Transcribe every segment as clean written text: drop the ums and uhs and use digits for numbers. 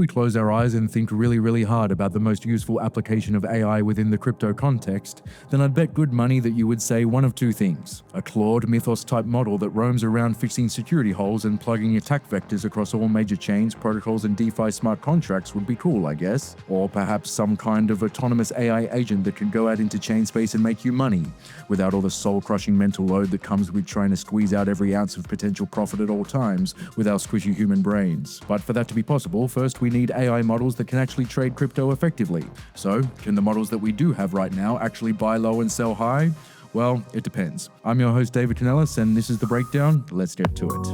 we close our eyes and think really hard about the most useful application of AI within the crypto context, then I'd bet good money that you would say one of two things. A Claude Mythos-type model that roams around fixing security holes and plugging attack vectors across all major chains, protocols, and DeFi smart contracts would be cool, I guess. Or perhaps some kind of autonomous AI agent that can go out into chain space and make you money, without all the soul-crushing mental load that comes with trying to squeeze out every ounce of potential profit at all times with our squishy human brains. But for that to be possible, first we need AI models that can actually trade crypto effectively. So, can the models that we do have right now actually buy low and sell high? Well, it depends. I'm your host David Canellis, and this is The Breakdown. Let's get to it.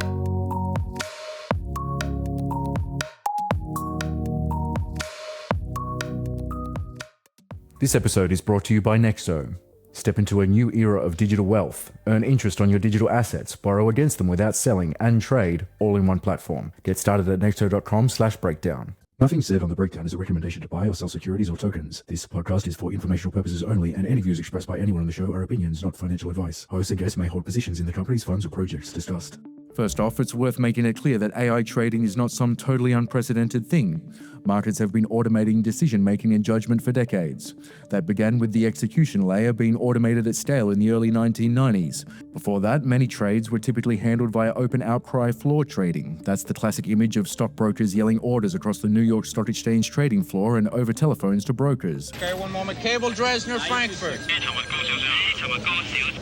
This episode is brought to you by Nexo. Step into a new era of digital wealth. Earn interest on your digital assets, borrow against them without selling, and trade all in one platform. Get started at nexo.com/breakdown. Nothing said on The Breakdown is a recommendation to buy or sell securities or tokens. This podcast is for informational purposes only, and any views expressed by anyone on the show are opinions, not financial advice. Hosts and guests may hold positions in the company's funds or projects discussed. First off, it's worth making it clear that AI trading is not some totally unprecedented thing. Markets have been automating decision-making and judgment for decades. That began with the execution layer being automated at scale in the early 1990s. Before that, many trades were typically handled via open outcry floor trading. That's the classic image of stockbrokers yelling orders across the New York Stock Exchange trading floor and over telephones to brokers. Okay, one moment. Cable Dresdner, Frankfurt.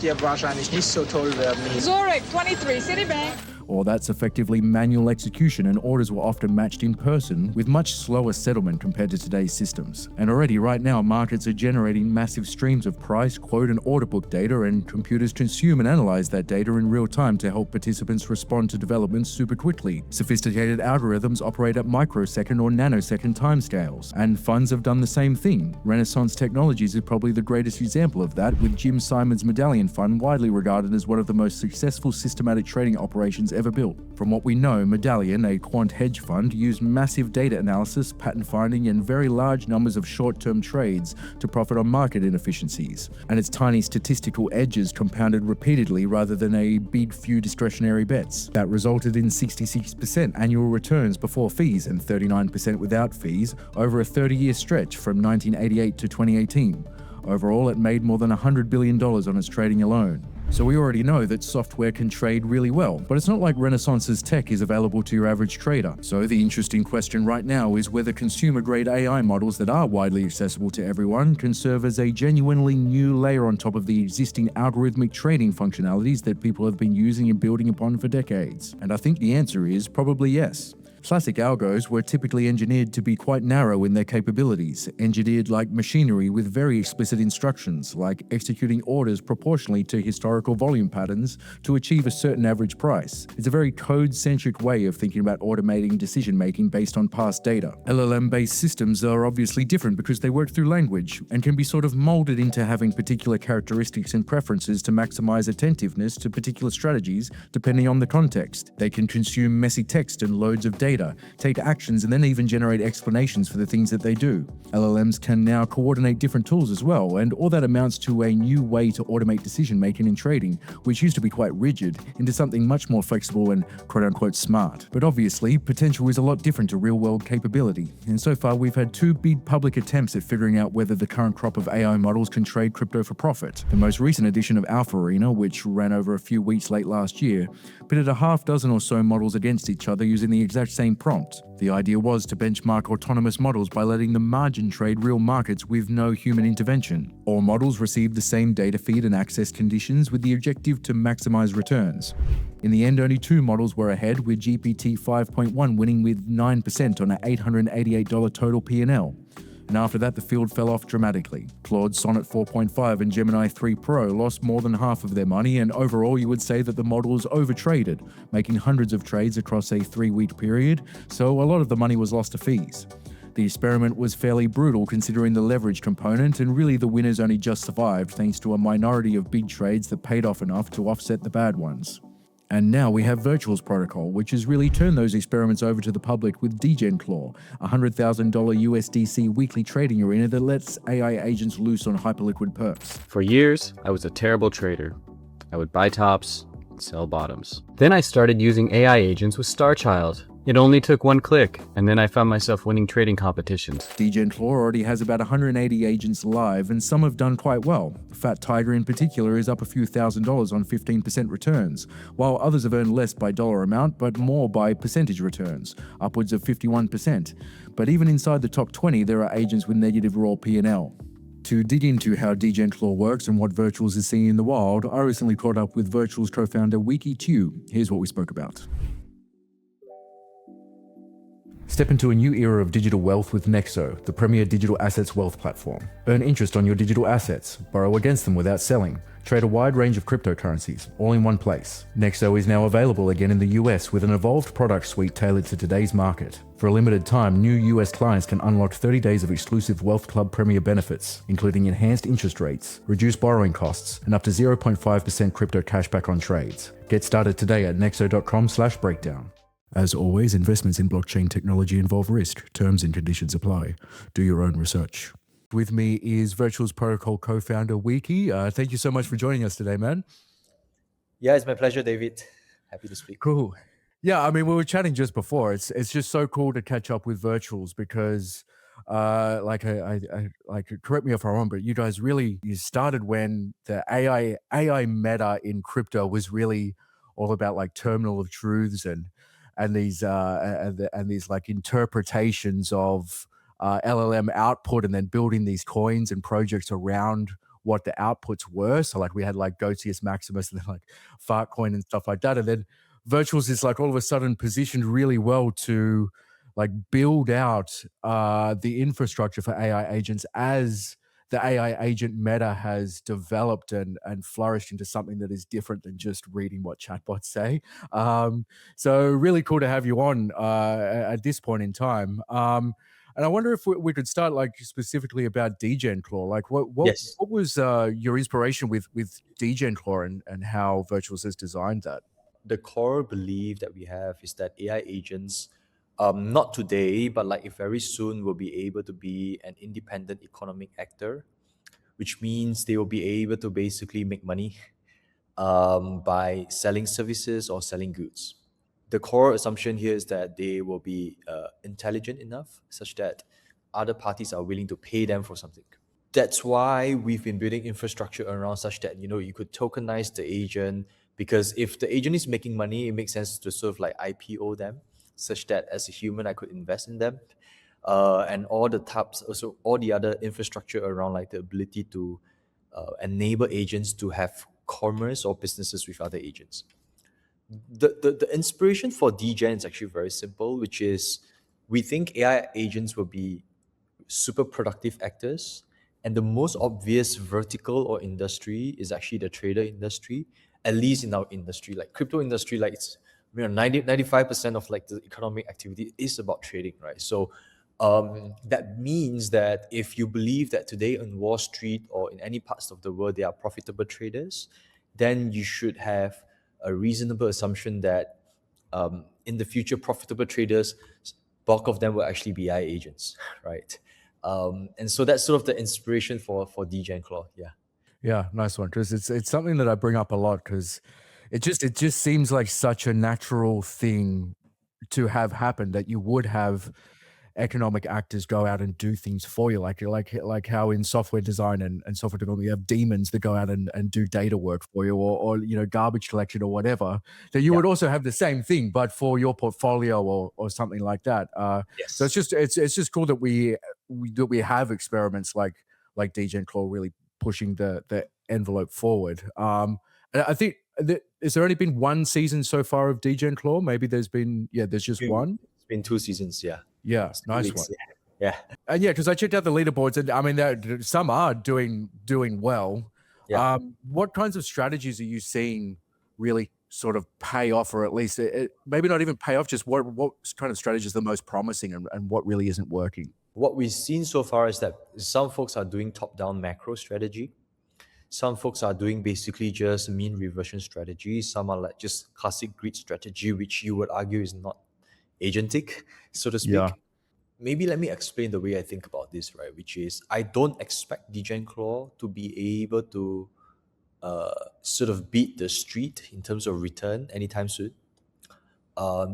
Dir wahrscheinlich nicht so toll werden. Zurich, 23, Citibank. Or that's effectively manual execution, and orders were often matched in person with much slower settlement compared to today's systems. And already right now, markets are generating massive streams of price, quote, and order book data, and computers consume and analyze that data in real time to help participants respond to developments super quickly. Sophisticated algorithms operate at microsecond or nanosecond timescales, and funds have done the same thing. Renaissance Technologies is probably the greatest example of that, with Jim Simon's Medallion Fund widely regarded as one of the most successful systematic trading operations ever built. From what we know, Medallion, a quant hedge fund, used massive data analysis, pattern finding, and very large numbers of short-term trades to profit on market inefficiencies, and its tiny statistical edges compounded repeatedly rather than a big few discretionary bets. That resulted in 66% annual returns before fees and 39% without fees over a 30-year stretch from 1988 to 2018. Overall, it made more than $100 billion on its trading alone. So we already know that software can trade really well, but it's not like Renaissance's tech is available to your average trader. So the interesting question right now is whether consumer-grade AI models that are widely accessible to everyone can serve as a genuinely new layer on top of the existing algorithmic trading functionalities that people have been using and building upon for decades. And I think the answer is probably yes. Classic algos were typically engineered to be quite narrow in their capabilities, engineered like machinery with very explicit instructions, like executing orders proportionally to historical volume patterns to achieve a certain average price. It's a very code-centric way of thinking about automating decision-making based on past data. LLM-based systems are obviously different because they work through language and can be sort of molded into having particular characteristics and preferences to maximize attentiveness to particular strategies depending on the context. They can consume messy text and loads of data, take actions, and then even generate explanations for the things that they do. LLMs can now coordinate different tools as well, and all that amounts to a new way to automate decision-making and trading, which used to be quite rigid, into something much more flexible and quote-unquote smart. But obviously, potential is a lot different to real-world capability, and so far we've had two big public attempts at figuring out whether the current crop of AI models can trade crypto for profit. The most recent edition of Alpha Arena, which ran over a few weeks late last year, pitted a half dozen or so models against each other using the exact same prompt. The idea was to benchmark autonomous models by letting them margin trade real markets with no human intervention. All models received the same data feed and access conditions with the objective to maximize returns. In the end, only two models were ahead, with GPT 5.1 winning with 9% on an $888 total P&L. And after that, the field fell off dramatically. Claude Sonnet 4.5 and Gemini 3 Pro lost more than half of their money, and overall you would say that the models overtraded, making hundreds of trades across a 3-week period, so a lot of the money was lost to fees. The experiment was fairly brutal considering the leverage component, and really the winners only just survived thanks to a minority of big trades that paid off enough to offset the bad ones. And now we have Virtual's protocol, which has really turned those experiments over to the public with Degen Claw, a $100,000 USDC weekly trading arena that lets AI agents loose on hyperliquid perps. For years, I was a terrible trader. I would buy tops and sell bottoms. Then I started using AI agents with Starchild. It only took one click, and then I found myself winning trading competitions. Degen Claw already has about 180 agents live, and some have done quite well. Fat Tiger in particular is up a few $1,000s on 15% returns, while others have earned less by dollar amount but more by percentage returns, upwards of 51%. But even inside the top 20, there are agents with negative raw P&L. To dig into how Degen Claw works and what Virtuals is seeing in the wild, I recently caught up with Virtuals co-founder Weekee Tiew. Here's what we spoke about. Step into a new era of digital wealth with Nexo, the premier digital assets wealth platform. Earn interest on your digital assets, borrow against them without selling, trade a wide range of cryptocurrencies, all in one place. Nexo is now available again in the US with an evolved product suite tailored to today's market. For a limited time, new US clients can unlock 30 days of exclusive Wealth Club Premier benefits, including enhanced interest rates, reduced borrowing costs, and up to 0.5% crypto cashback on trades. Get started today at nexo.com/breakdown. As always, investments in blockchain technology involve risk. Terms and conditions apply. Do your own research. With me is Virtuals Protocol co-founder Weekee. Thank you so much for joining us today, man. Yeah, it's my pleasure, David. Happy to speak. Cool. Yeah, I mean, we were chatting just before. It's just so cool to catch up with Virtuals because, I correct me if I'm wrong, but you guys you started when the AI meta in crypto was really all about like terminal of truths and these like interpretations of LLM output, and then building these coins and projects around what the outputs were. So like we had like Gotius Maximus and then like Fartcoin and stuff like that. And then Virtuals is like all of a sudden positioned really well to like build out the infrastructure for AI agents as the AI agent meta has developed and flourished into something that is different than just reading what chatbots say. So really cool to have you on at this point in time. And I wonder if we could start like specifically about Degen Claw. Like what was your inspiration with Degen Claw and how Virtuals has designed that? The core belief that we have is that AI agents, not today, but like very soon, will be able to be an independent economic actor, which means they will be able to basically make money by selling services or selling goods. The core assumption here is that they will be intelligent enough such that other parties are willing to pay them for something. That's why we've been building infrastructure around such that, you could tokenize the agent, because if the agent is making money, it makes sense to sort of like IPO them, such that as a human, I could invest in them. And all the tabs, also all the other infrastructure around like the ability to enable agents to have commerce or businesses with other agents. The inspiration for Degen is actually very simple, which is we think AI agents will be super productive actors, and the most obvious vertical or industry is actually the trader industry, at least in our industry. Like crypto industry, like it's 95% of like the economic activity is about trading, right? So that means that if you believe that today on Wall Street or in any parts of the world there are profitable traders, then you should have a reasonable assumption that in the future, profitable traders, bulk of them will actually be AI agents, right? And so that's sort of the inspiration for Degen Claw. Yeah, nice one. Because it's something that I bring up a lot because it just seems like such a natural thing to have happened, that you would have economic actors go out and do things for you, like how in software design and software development you have demons that go out and do data work for you, or garbage collection or whatever. That you would also have the same thing, but for your portfolio or something like that. So it's just cool that we have experiments like Degen Claw really pushing the envelope forward. And I think has there only been one season so far of Degen Claw? Maybe there's just one. It's been 2 seasons. Yeah, nice one. Yeah. And because I checked out the leaderboards, and I mean, some are doing well. Yeah. What kinds of strategies are you seeing really sort of pay off, or at least maybe not even pay off? Just what kind of strategies are the most promising, and what really isn't working? What we've seen so far is that some folks are doing top-down macro strategy. Some folks are doing basically just mean reversion strategy. Some are like just classic greed strategy, which you would argue is not agentic, so to speak. Yeah. Maybe let me explain the way I think about this, right? Which is I don't expect Degen Claw to be able to sort of beat the street in terms of return anytime soon.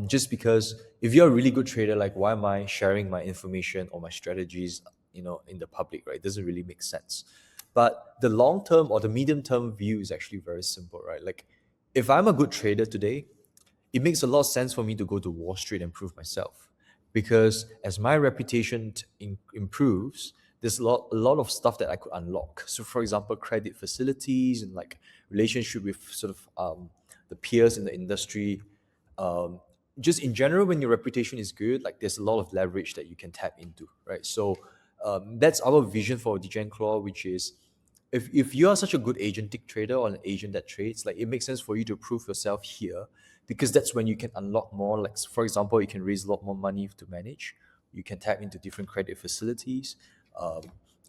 Just because if you're a really good trader, like why am I sharing my information or my strategies, in the public, right? It doesn't really make sense. But the long term or the medium term view is actually very simple, right? Like if I'm a good trader today, it makes a lot of sense for me to go to Wall Street and prove myself. Because as my reputation improves, there's a lot of stuff that I could unlock. So, for example, credit facilities and like relationship with sort of the peers in the industry. Just in general, when your reputation is good, like there's a lot of leverage that you can tap into, right? So that's our vision for Degen Claw, which is if you are such a good agentic trader or an agent that trades, like it makes sense for you to prove yourself here because that's when you can unlock more. Like for example, you can raise a lot more money to manage. You can tap into different credit facilities.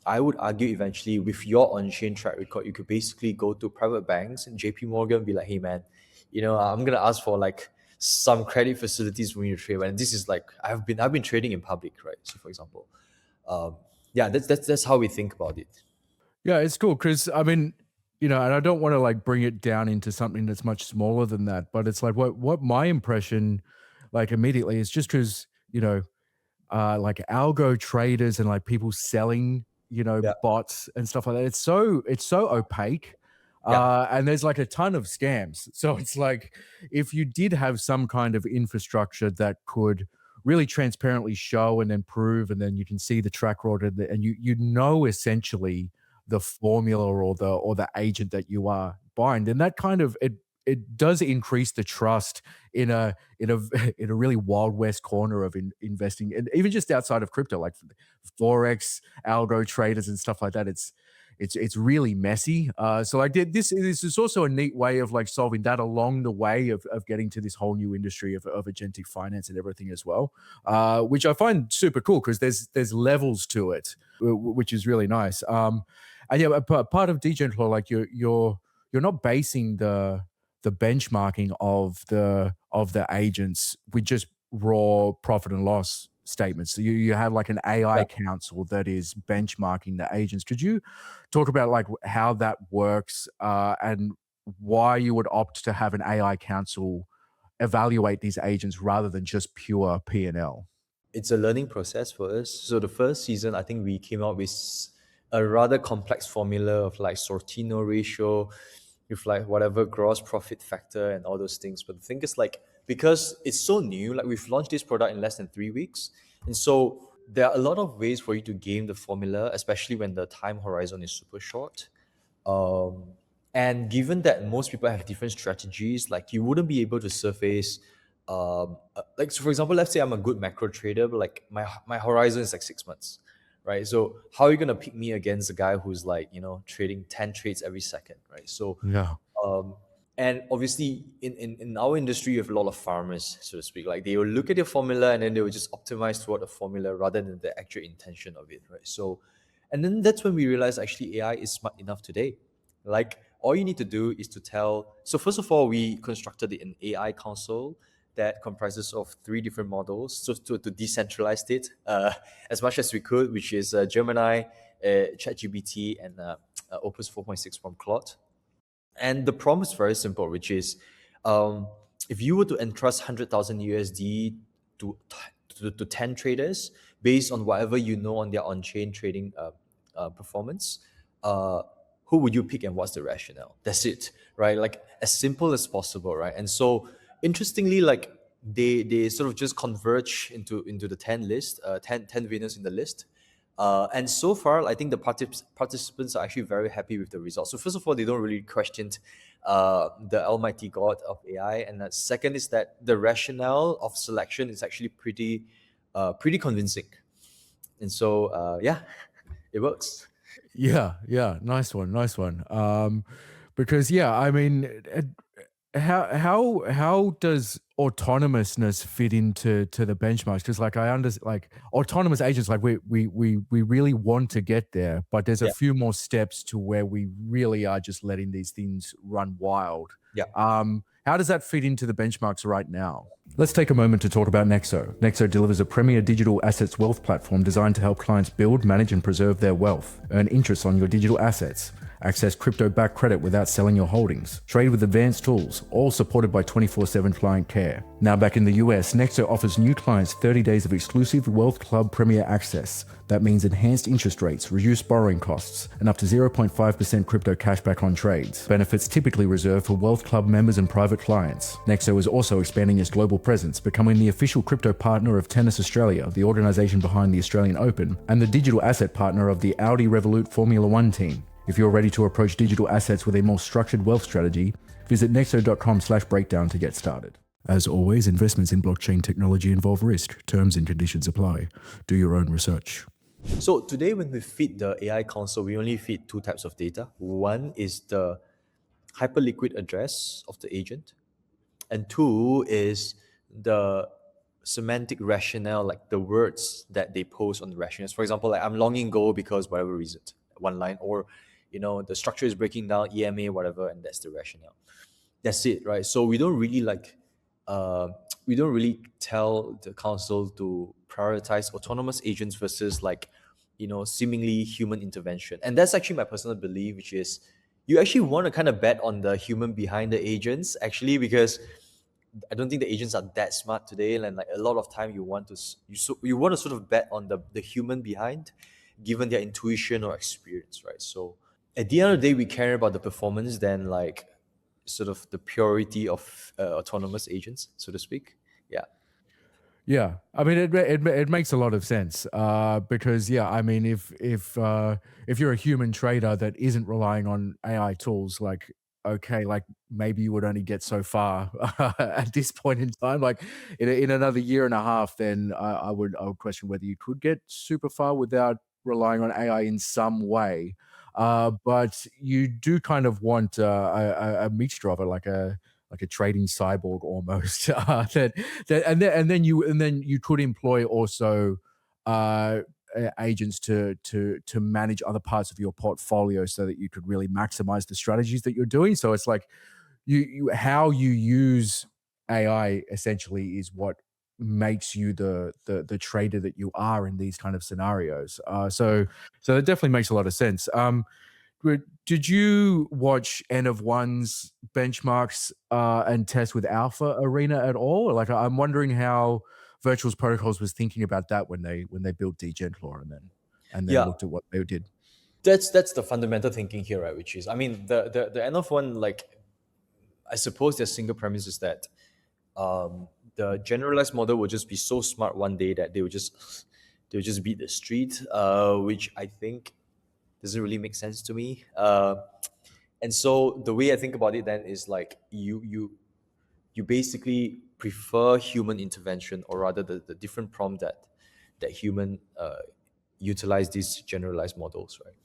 I would argue eventually with your on-chain track record, you could basically go to private banks and JP Morgan and be like, hey man, I'm gonna ask for like some credit facilities when you trade. And this is like I've been trading in public, right? So for example, that's how we think about it. Yeah, it's cool because I mean, and I don't want to like bring it down into something that's much smaller than that, but it's like what my impression, like immediately, is just because like algo traders and like people selling, Yeah. bots and stuff like that. It's so opaque. Yeah. And there's like a ton of scams. So it's like if you did have some kind of infrastructure that could really transparently show and then prove, and then you can see the track record and you essentially the formula or the agent that you are buying, then that kind of it does increase the trust in a in a really wild west corner of investing, and even just outside of crypto, like forex, algo traders, and stuff like that. It's really messy. So like this is also a neat way of like solving that along the way of getting to this whole new industry of agentic finance and everything as well, which I find super cool because there's levels to it, which is really nice. And yeah, part of Degen Claw, like you're not basing the benchmarking of the agents with just raw profit and loss statements. So you have like an AI council that is benchmarking the agents. Could you talk about like how that works and why you would opt to have an AI council evaluate these agents rather than just pure P&L? It's a learning process for us. So the first season, I think we came out with a rather complex formula of like Sortino ratio with like whatever gross profit factor and all those things. But the thing is like, because it's so new, like we've launched this product in less than 3 weeks. And so there are a lot of ways for you to game the formula, especially when the time horizon is super short. And given that most people have different strategies, like you wouldn't be able to surface like so for example, let's say I'm a good macro trader, but like my horizon is like 6 months, right? So how are you gonna pick me against a guy who's like trading 10 trades every second, right? So Yeah. and obviously in our industry you have a lot of farmers, so to speak. Like they will look at your formula and then they will just optimize toward the formula rather than the actual intention of it, right? So and then that's when we realize actually AI is smart enough today. Like all you need to do is to tell. So first of all, we constructed an AI console that comprises of 3 different models, so to decentralize it as much as we could, which is Gemini, ChatGPT, and Opus 4.6 from Claude. And the prompt is very simple, which is if you were to entrust 100,000 USD to 10 traders based on whatever you know on their on-chain trading performance, who would you pick and what's the rationale? That's it, right? Like as simple as possible, right? And so interestingly, like they sort of just converge into the 10 list, 10 winners in the list. And so far, I think the participants are actually very happy with the results. So first of all, they don't really question the almighty God of AI. And second is that the rationale of selection is actually pretty convincing. And so, it works. Yeah, nice one. Because yeah, I mean, how does autonomousness fit into the benchmarks? Because like I understand, like autonomous agents, like we really want to get there, but there's a few more steps to where we really are just letting these things run wild. Yeah. How does that fit into the benchmarks right now? Let's take a moment to talk about Nexo. Nexo delivers a premier digital assets wealth platform designed to help clients build, manage, and preserve their wealth. Earn interest on your digital assets. Access crypto-backed credit without selling your holdings. Trade with advanced tools, all supported by 24/7 client care. Now back in the US, Nexo offers new clients 30 days of exclusive Wealth Club Premier access. That means enhanced interest rates, reduced borrowing costs, and up to 0.5% crypto cashback on trades. Benefits typically reserved for Wealth Club members and private clients. Nexo is also expanding its global presence, becoming the official crypto partner of Tennis Australia, the organisation behind the Australian Open, and the digital asset partner of the Audi Revolut Formula One team. If you're ready to approach digital assets with a more structured wealth strategy, visit nexo.com/breakdown to get started. As always, investments in blockchain technology involve risk. Terms and conditions apply. Do your own research. So today when we feed the AI console, we only feed two types of data. One is the hyperliquid address of the agent, and two is the semantic rationale, like the words that they post on the rationales. For example, like I'm longing go because whatever reason, one line, or the structure is breaking down, EMA, whatever, and that's the rationale. That's it, right? So we don't really tell the council to prioritize autonomous agents versus seemingly human intervention. And that's actually my personal belief, which is you actually want to kind of bet on the human behind the agents, actually, because I don't think the agents are that smart today, and like a lot of time you want to sort of bet on the human behind, given their intuition or experience, right? So at the end of the day, we care about the performance than like sort of the purity of autonomous agents, so to speak. Yeah. Yeah, I mean it makes a lot of sense because I mean if you're a human trader that isn't relying on AI tools, like okay, like maybe you would only get so far at this point in time. Like in another year and a half, then I would question whether you could get super far without relying on AI in some way. But you do kind of want a mixture of it, like a trading cyborg almost. And then you could employ also agents to manage other parts of your portfolio so that you could really maximize the strategies that you're doing. So it's like how you use AI essentially is what makes you the trader that you are in these kind of scenarios. So that definitely makes a lot of sense. Did you watch N of One's benchmarks and test with Alpha Arena at all? Like, I'm wondering how Virtuals Protocols was thinking about that when they built Degen Claw and then looked at what they did. That's the fundamental thinking here, right? Which is, I mean, the N of One, like, I suppose their single premise is that the generalized model will just be so smart one day that they'll just beat the street, which I think doesn't really make sense to me. And so the way I think about it then is like you basically prefer human intervention, or rather the different prompt that human utilize these generalized models, right?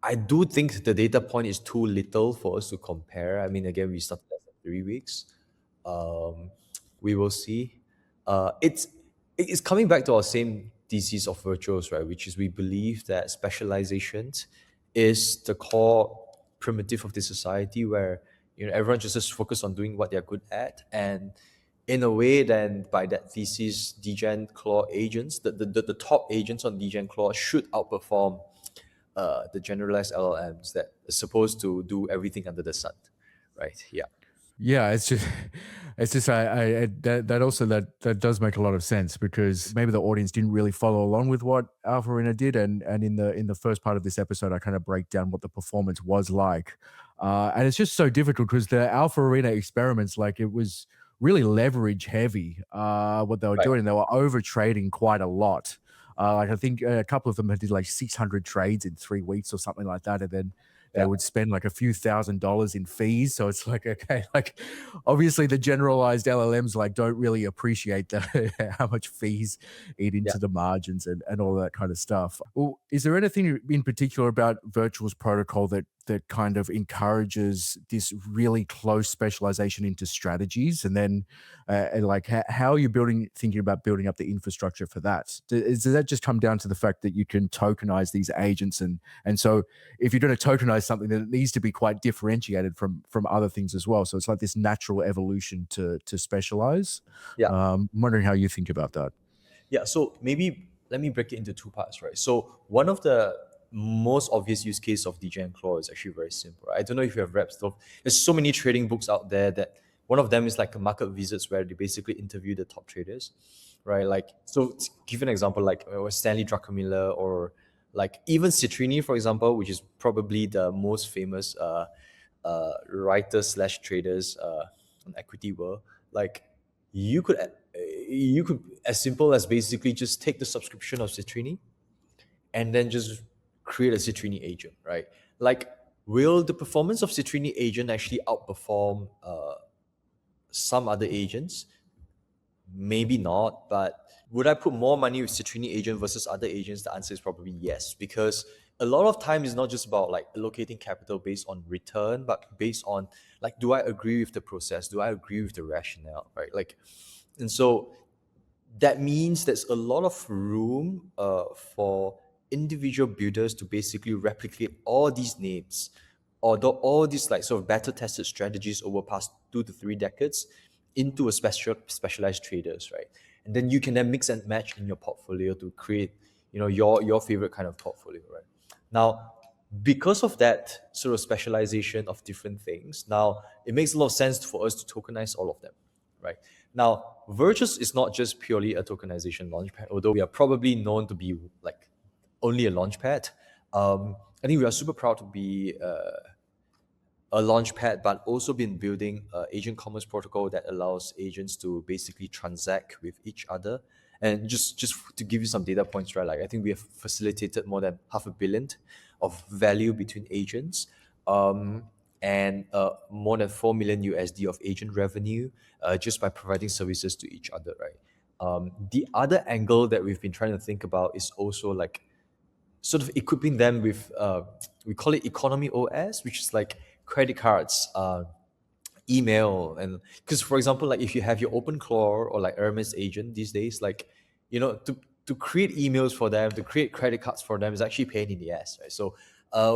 I do think the data point is too little for us to compare. I mean, again, we started less than 3 weeks. We will see. It's coming back to our same thesis of virtuals, right? Which is we believe that specialization is the core primitive of this society, where everyone just focus on doing what they're good at, and in a way, then by that thesis, Degen Claw agents, the top agents on Degen Claw should outperform the generalized LLMs that are supposed to do everything under the sun, right? Yeah. Yeah, it's just that does make a lot of sense, because maybe the audience didn't really follow along with what Alpha Arena did, and in the first part of this episode, I kind of break down what the performance was like, and it's just so difficult because the Alpha Arena experiments, like, it was really leverage heavy, what they were doing. They were over trading quite a lot. Like I think a couple of them did like 600 trades in 3 weeks or something like that, and then they would spend like a few $1,000s in fees. So it's like, okay, like obviously the generalized LLMs like don't really appreciate how much fees eat into the margins and all that kind of stuff. Well, is there anything in particular about Virtuals Protocol that kind of encourages this really close specialization into strategies? And then like how are you thinking about building up the infrastructure for that? Does that just come down to the fact that you can tokenize these agents, and so if you're going to tokenize something, then it needs to be quite differentiated from other things as well? So it's like this natural evolution to specialize. I'm wondering how you think about that. Yeah, so maybe let me break it into two parts, right? So one of the most obvious use case of Degen Claw is actually very simple. Right? I don't know if you have read stuff. There's so many trading books out there that one of them is like a market visits where they basically interview the top traders, right? Like, so to give an example, like Stanley Druckenmiller or like even Citrini, for example, which is probably the most famous writers slash traders on equity world. Like, you could as simple as basically just take the subscription of Citrini and then just create a Citrini agent, right? Like, will the performance of Citrini agent actually outperform some other agents? Maybe not, but would I put more money with Citrini agent versus other agents? The answer is probably yes, because a lot of time is not just about like allocating capital based on return, but based on like, do I agree with the process? Do I agree with the rationale, right? Like, and so that means there's a lot of room for individual builders to basically replicate all these names or all these like sort of battle tested strategies over past 2 to 3 decades into a specialized traders, right? And then you can then mix and match in your portfolio to create, you know, your favorite kind of portfolio, right? Now, because of that sort of specialization of different things, now it makes a lot of sense for us to tokenize all of them, right? Now, Virtus is not just purely a tokenization launchpad, although we are probably known to be like only a launchpad. I think we are super proud to be a launchpad, but also been building an agent commerce protocol that allows agents to basically transact with each other. And just to give you some data points, right? Like, I think we have facilitated more than $500 million of value between agents, and more than $4 million USD of agent revenue just by providing services to each other, right? The other angle that we've been trying to think about is also like sort of equipping them with we call it economy OS, which is like credit cards, email, and because for example, like if you have your OpenClaw or like Hermes agent these days, like, you know, to create emails for them, to create credit cards for them is actually a pain in the ass, right? So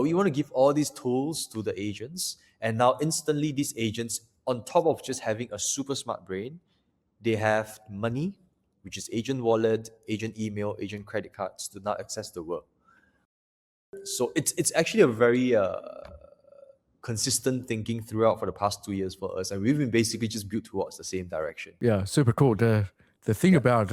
we want to give all these tools to the agents, and now instantly these agents, on top of just having a super smart brain, they have money, which is agent wallet, agent email, agent credit cards to now access the world. So it's actually a very consistent thinking throughout for the past 2 years for us, and we've been basically just built towards the same direction. Yeah, super cool. The thing about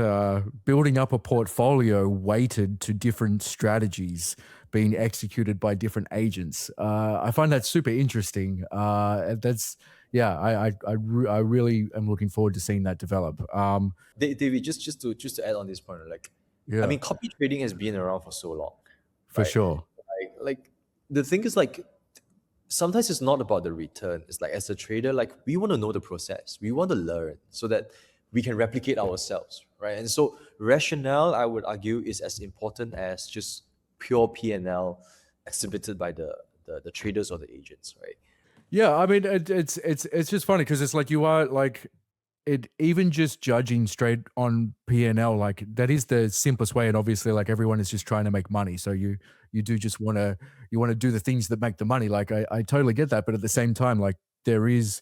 building up a portfolio weighted to different strategies being executed by different agents, I find that super interesting. That's I really am looking forward to seeing that develop. David, just to add on this point, like, Yeah, I mean, copy trading has been around for so long, for right? sure. Like the thing is, like, sometimes it's not about the return. It's like, as a trader, like, we want to know the process, we want to learn so that we can replicate ourselves, right? And so rationale, I would argue, is as important as just pure P&L exhibited by the traders or the agents, right? Yeah, I mean, it's just funny because it's like you are like it even just judging straight on P&L, like that is the simplest way, and obviously like everyone is just trying to make money, so you do just want to do the things that make the money. Like I totally get that, but at the same time, like there is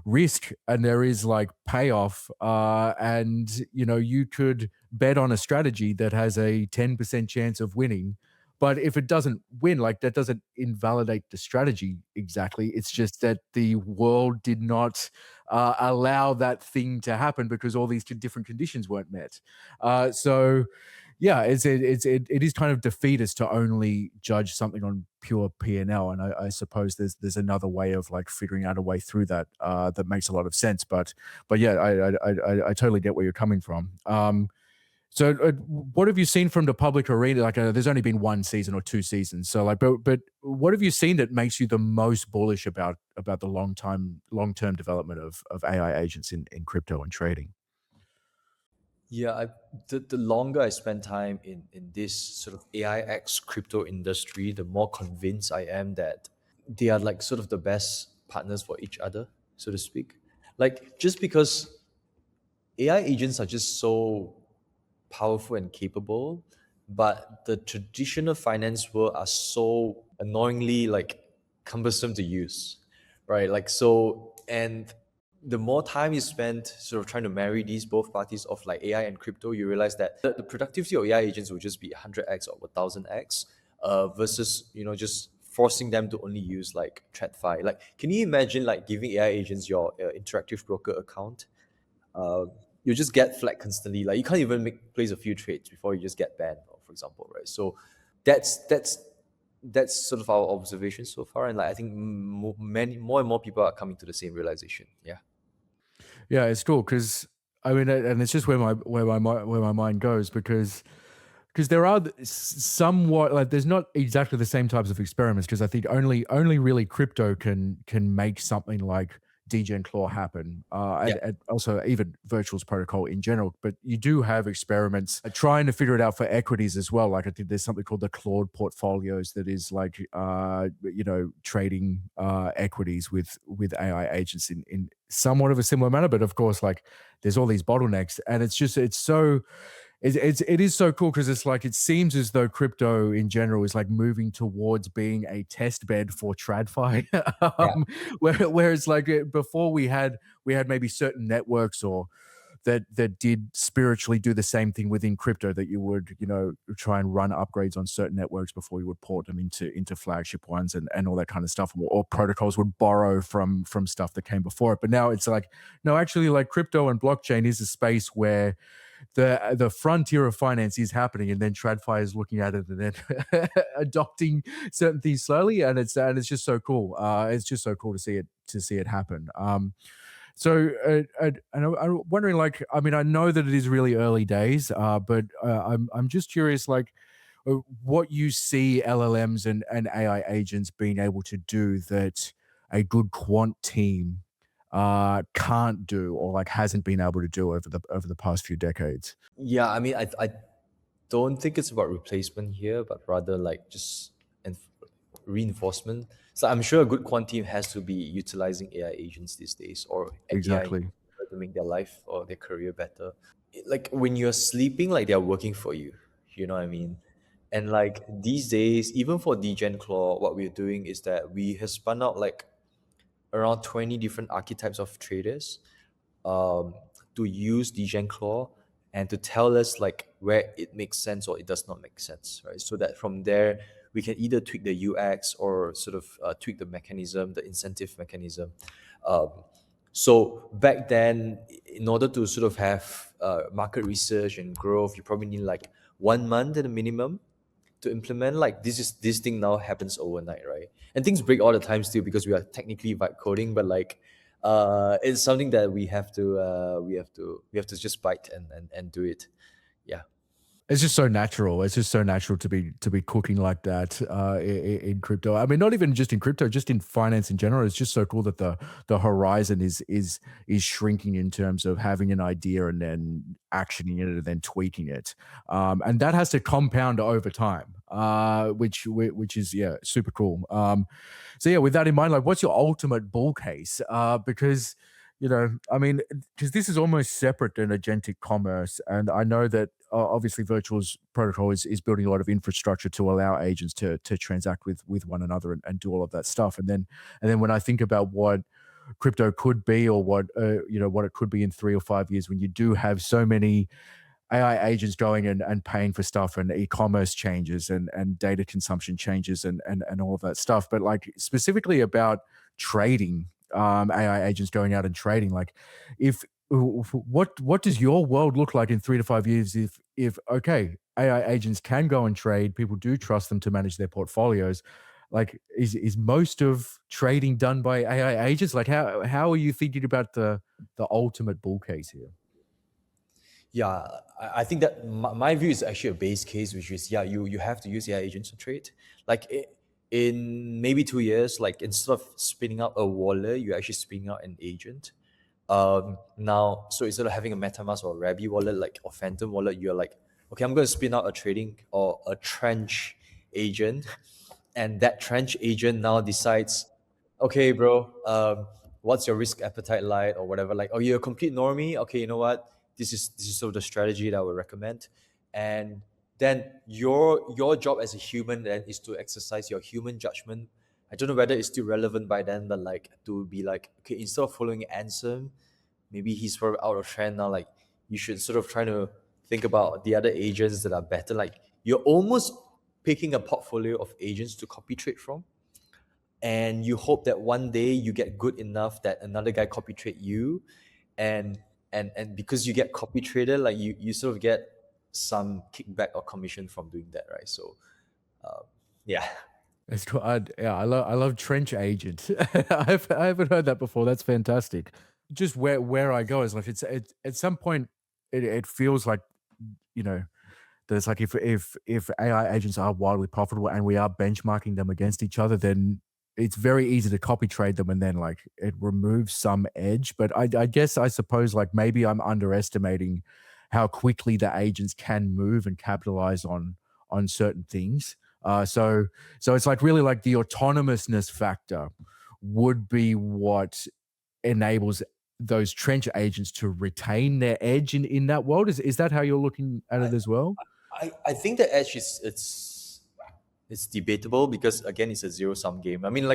risk and there is like payoff, and you know, you could bet on a strategy that has a 10% chance of winning, but if it doesn't win, like that doesn't invalidate the strategy exactly. It's just that the world did not allow that thing to happen because all these different conditions weren't met. So yeah, it is kind of defeatist to only judge something on pure P&L, and I suppose there's another way of like figuring out a way through that that makes a lot of sense. But yeah, I totally get where you're coming from. So what have you seen from the public arena? Like there's only been 1 season or 2 seasons. So like, but what have you seen that makes you the most bullish about the long-term development of AI agents in crypto and trading? Yeah, the longer I spend time in this sort of AIX crypto industry, the more convinced I am that they are like sort of the best partners for each other, so to speak. Like, just because AI agents are just so powerful and capable, but the traditional finance world are so annoyingly like cumbersome to use, right? Like, so, and the more time you spend sort of trying to marry these both parties of like AI and crypto, you realize that the productivity of AI agents will just be 100x or 1000x versus just forcing them to only use like TradFi. Like, can you imagine like giving AI agents your interactive broker account? uh, you just get flagged constantly. Like, you can't even place a few trades before you just get banned, for example, right? So that's sort of our observation so far, and like I think many more and more people are coming to the same realization. Yeah. Yeah, it's cool because I mean, and it's just where my mind goes because there are somewhat like there's not exactly the same types of experiments because I think only really crypto can make something like Degen Claw happen, Yeah. and also even Virtual's protocol in general. But you do have experiments trying to figure it out for equities as well. Like I think there's something called the Claude portfolios that is like trading equities with AI agents in somewhat of a similar manner. But of course, like there's all these bottlenecks, and it's so it is so cool because it's like it seems as though crypto in general is like moving towards being a test bed for TradFi. Yeah. Whereas like before we had maybe certain networks or that did spiritually do the same thing within crypto that you would try and run upgrades on certain networks before you would port them into flagship ones and all that kind of stuff, or protocols would borrow from stuff that came before it. But now it's like no, actually, like crypto and blockchain is a space where the frontier of finance is happening, and then TradFi is looking at it and then adopting certain things slowly, and it's just so cool. It's just so cool to see it happen. So, and I'm wondering, like, I mean, I know that it is really early days, but I'm just curious, like, what you see LLMs and AI agents being able to do that a good quant team can't do or like hasn't been able to do over the past few decades. Yeah, I mean, I don't think it's about replacement here, but rather like just reinforcement. So I'm sure a good quant team has to be utilizing AI agents these days, or AI Exactly. to make their life or their career better. Like when you're sleeping, like they're working for you. You know what I mean? And like these days, even for Degen Claw, what we're doing is that we have spun out like around 20 different archetypes of traders um, to use Degen Claw and to tell us like where it makes sense or it does not make sense, right? So that from there we can either tweak the UX or sort of tweak the mechanism, the incentive mechanism. Um, so back then, in order to sort of have market research and growth, you probably need like 1 month at a minimum to implement. Like this thing now happens overnight, right? And things break all the time still because we are technically vibe coding, but like it's something that we have to just bite and do it. Yeah. It's just so natural. It's just so natural to be cooking like that in crypto. I mean, not even just in crypto, just in finance in general. It's just so cool that the horizon is shrinking in terms of having an idea and then actioning it and then tweaking it, and that has to compound over time, which is super cool. So yeah, with that in mind, like, what's your ultimate bull case? Because I mean, because this is almost separate than agentic commerce, and I know that obviously Virtual's protocol is building a lot of infrastructure to allow agents to transact with one another and do all of that stuff. And then when I think about what crypto could be, or what what it could be in 3 or 5 years, when you do have so many AI agents going and paying for stuff, and e-commerce changes and data consumption changes and all of that stuff. But like specifically about trading, AI agents going out and trading, like if what does your world look like in 3 to 5 years if okay, AI agents can go and trade, people do trust them to manage their portfolios, like is most of trading done by AI agents? Like how are you thinking about the ultimate bull case here? Yeah, I think that my view is actually a base case, which is, yeah, you have to use AI agents to trade. Like in maybe 2 years, like instead of spinning out a wallet, you're actually spinning out an agent. Now, so instead of having a MetaMask or a Rabi wallet, like, or Phantom wallet, you're like, okay, I'm going to spin out a trading or a trench agent, and that trench agent now decides, okay, bro, what's your risk appetite like, or whatever. Like, oh, you're a complete normie. Okay, you know what? This is sort of the strategy that I would recommend, and then your job as a human then is to exercise your human judgment. I don't know whether it's still relevant by then, but like to be like, okay, instead of following Ansem, maybe he's probably out of trend now. Like, you should sort of try to think about the other agents that are better. Like, you're almost picking a portfolio of agents to copy trade from, and you hope that one day you get good enough that another guy copy trade you, and because you get copy traded, like you sort of get some kickback or commission from doing that, right? So yeah. It's cool. I love trench agent. I haven't heard that before. That's fantastic. Just where I go is like it's at some point it feels like, you know, that it's like if AI agents are wildly profitable and we are benchmarking them against each other, then it's very easy to copy trade them, and then like it removes some edge. But I guess I suppose like maybe I'm underestimating how quickly the agents can move and capitalize on certain things. So it's like really like the autonomousness factor would be what enables those trench agents to retain their edge in that world. Is that how you're looking at it as well? I think the edge is it's debatable, because again, it's a zero sum game. I mean,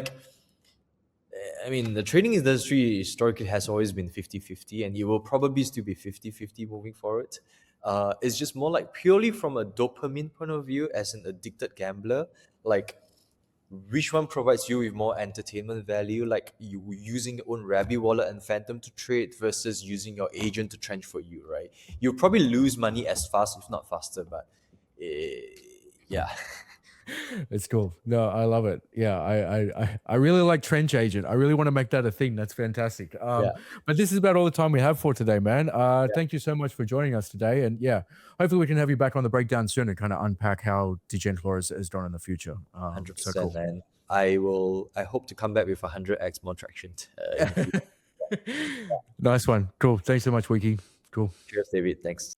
the trading industry historically has always been 50-50, and it will probably still be 50-50 moving forward. It's just more like purely from a dopamine point of view, as an addicted gambler, like which one provides you with more entertainment value, like you using your own Rabbit wallet and Phantom to trade versus using your agent to trench for you, right? You'll probably lose money as fast, if not faster, but yeah. It's cool. No, I love it. Yeah, I really like trench agent. I really want to make that a thing. That's fantastic. Yeah. But this is about all the time we have for today, man. Thank you so much for joining us today, and yeah, hopefully we can have you back on the breakdown soon and kind of unpack how Degen Claw has done in the future. 100%, so cool. man. I hope to come back with 100x more traction. Nice one. Cool. Thanks so much, Weekee. Cool. Cheers, David. Thanks.